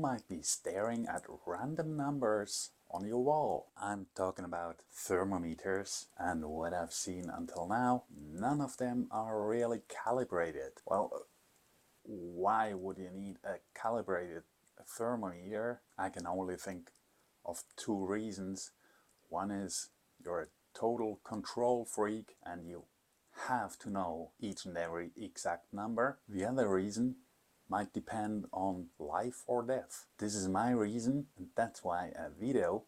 might be staring at random numbers on your wall. I'm talking about thermometers, and what I've seen until now, none of them are really calibrated. Well, why would you need a calibrated thermometer? I can only think of two reasons. One is you're a total control freak and you have to know each and every exact number. The other reason might depend on life or death. This is my reason, and that's why a video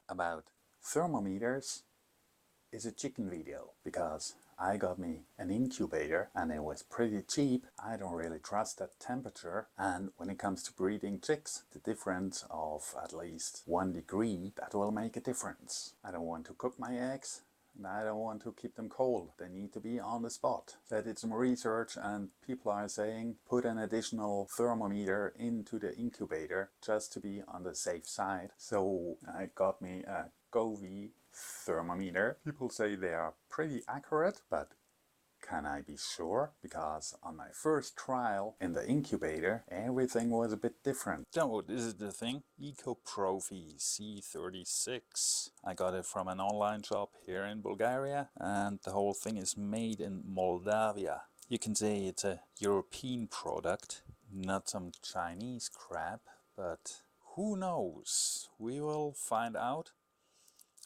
about thermometers is a chicken video, because I got me an incubator and it was pretty cheap. I don't really trust that temperature, and when it comes to breeding chicks, the difference of at least 1 degree, that will make a difference. I don't want to cook my eggs, and I don't want to keep them cold. They need to be on the spot. So I did some research and people are saying put an additional thermometer into the incubator just to be on the safe side. So I got me a Govee thermometer. People say they are pretty accurate, but can I be sure? Because on my first trial in the incubator, everything was a bit different. So this is the thing, Ecoprofie C36. I got it from an online shop here in Bulgaria, and the whole thing is made in Moldavia. You can say it's a European product, not some Chinese crap, but who knows? We will find out.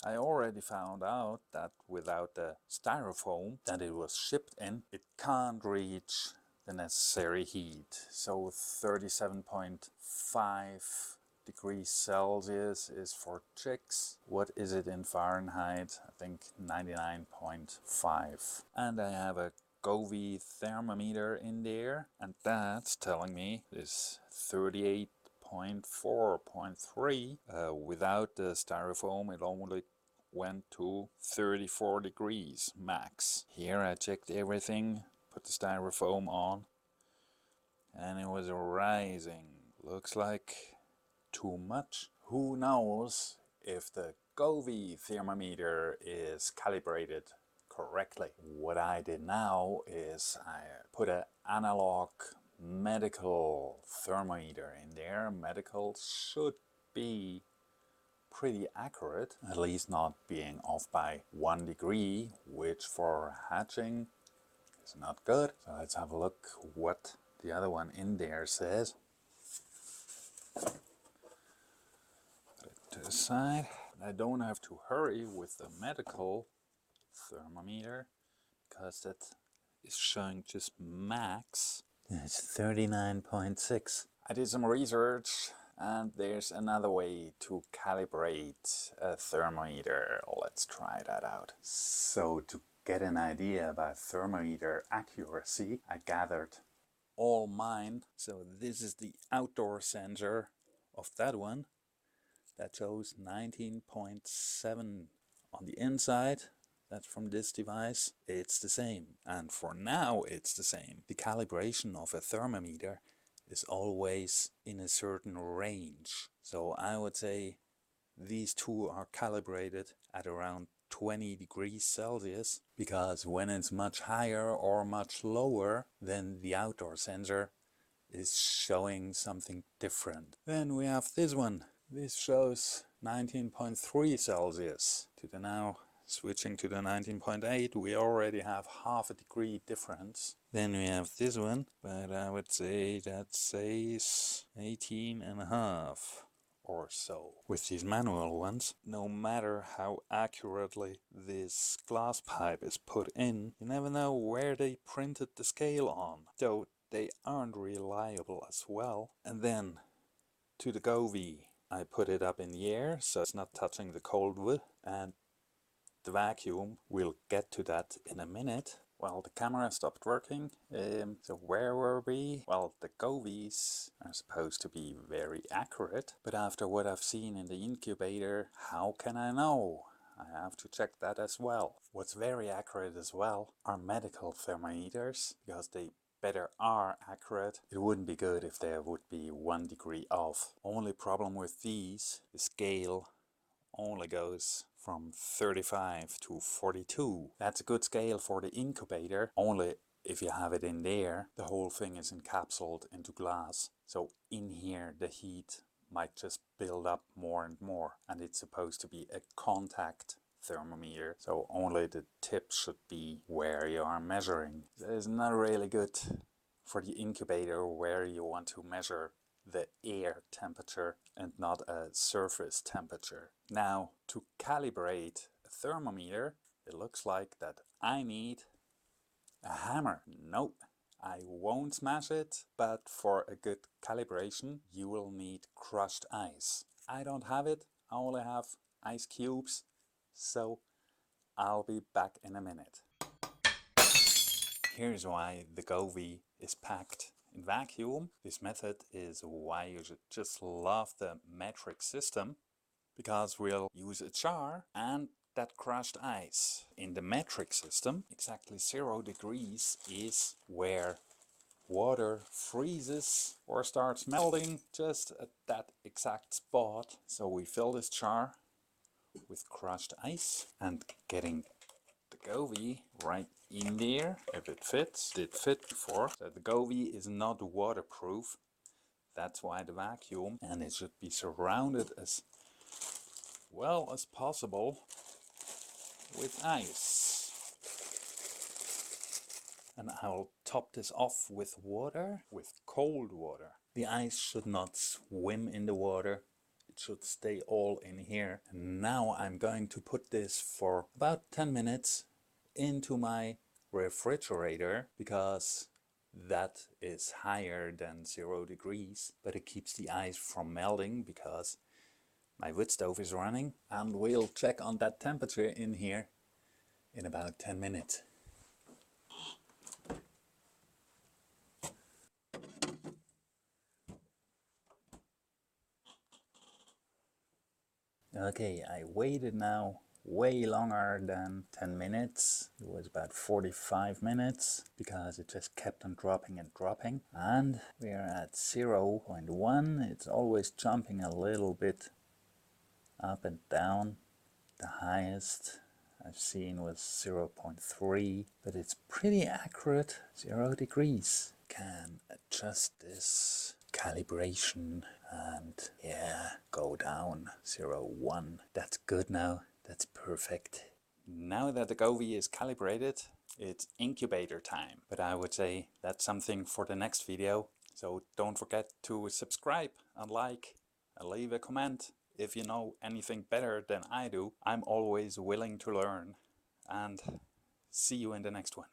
I already found out that without the styrofoam that it was shipped in, it can't reach the necessary heat. So 37.5 degrees Celsius is for chicks. What is it in Fahrenheit? I think 99.5. And I have a Govee thermometer in there, and that's telling me this 38.4.3. Without the styrofoam it only went to 34 degrees max. Here I checked everything, put the styrofoam on, and it was rising. Looks like too much. Who knows if the Govee thermometer is calibrated correctly. What I did now is I put an analog medical thermometer in there. Medical should be pretty accurate, at least not being off by 1 degree, which for hatching is not good. So let's have a look what the other one in there says. Put it to the side. I don't have to hurry with the medical thermometer because that is showing just max. It's 39.6. I did some research and there's another way to calibrate a thermometer. Let's try that out. So to get an idea about thermometer accuracy, I gathered all mine. So this is the outdoor sensor of that one. That shows 19.7 on the inside. That's from this device. It's the same. And for now it's the same. The calibration of a thermometer is always in a certain range. So I would say these two are calibrated at around 20 degrees Celsius, because when it's much higher or much lower, then the outdoor sensor is showing something different. Then we have this one. This shows 19.3 Celsius. To the now switching to the 19.8, we already have half a degree difference. Then we have this one, but I would say that says 18.5 or so. With these manual ones, no matter how accurately this glass pipe is put in, you never know where they printed the scale on. So they aren't reliable as well. And then to the Govee, I put it up in the air so it's not touching the cold wood, and the vacuum, we'll get to that in a minute. Well, the camera stopped working, so where were we? Well, the Govees are supposed to be very accurate, but after what I've seen in the incubator, how can I know? I have to check that as well. What's very accurate as well are medical thermometers, because they better are accurate. It wouldn't be good if there would be 1 degree off. Only problem with these, the scale only goes from 35 to 42. That's a good scale for the incubator, only if you have it in there, the whole thing is encapsulated into glass. So in here the heat might just build up more and more, and it's supposed to be a contact thermometer, so only the tip should be where you are measuring. It's not really good for the incubator where you want to measure the air temperature and not a surface temperature. Now, to calibrate a thermometer, it looks like that I need a hammer. Nope, I won't smash it, but for a good calibration you will need crushed ice. I don't have it, I only have ice cubes, so I'll be back in a minute. Here's why the Govee is packed in vacuum. This method is why you should just love the metric system, because we'll use a jar and that crushed ice. In the metric system, exactly 0 degrees is where water freezes or starts melting, just at that exact spot. So we fill this jar with crushed ice and getting the Govee right in there, if it fits. It did fit before. So the Govee is not waterproof. That's why the vacuum, and it should be surrounded as well as possible with ice. And I'll top this off with water, with cold water. The ice should not swim in the water. It should stay all in here. And now I'm going to put this for about 10 minutes into my refrigerator, because that is higher than 0 degrees, but it keeps the ice from melting because my wood stove is running, and we'll check on that temperature in here in about 10 minutes. Okay, I waited now way longer than 10 minutes. It was about 45 minutes because it just kept on dropping and dropping. And we're at 0.1. It's always jumping a little bit up and down. The highest I've seen was 0.3, but it's pretty accurate. 0 degrees. Can adjust this calibration and yeah, go down 0.1. That's good now. That's perfect. Now that the Govee is calibrated, it's incubator time. But I would say that's something for the next video. So don't forget to subscribe and like and leave a comment. If you know anything better than I do, I'm always willing to learn. And see you in the next one.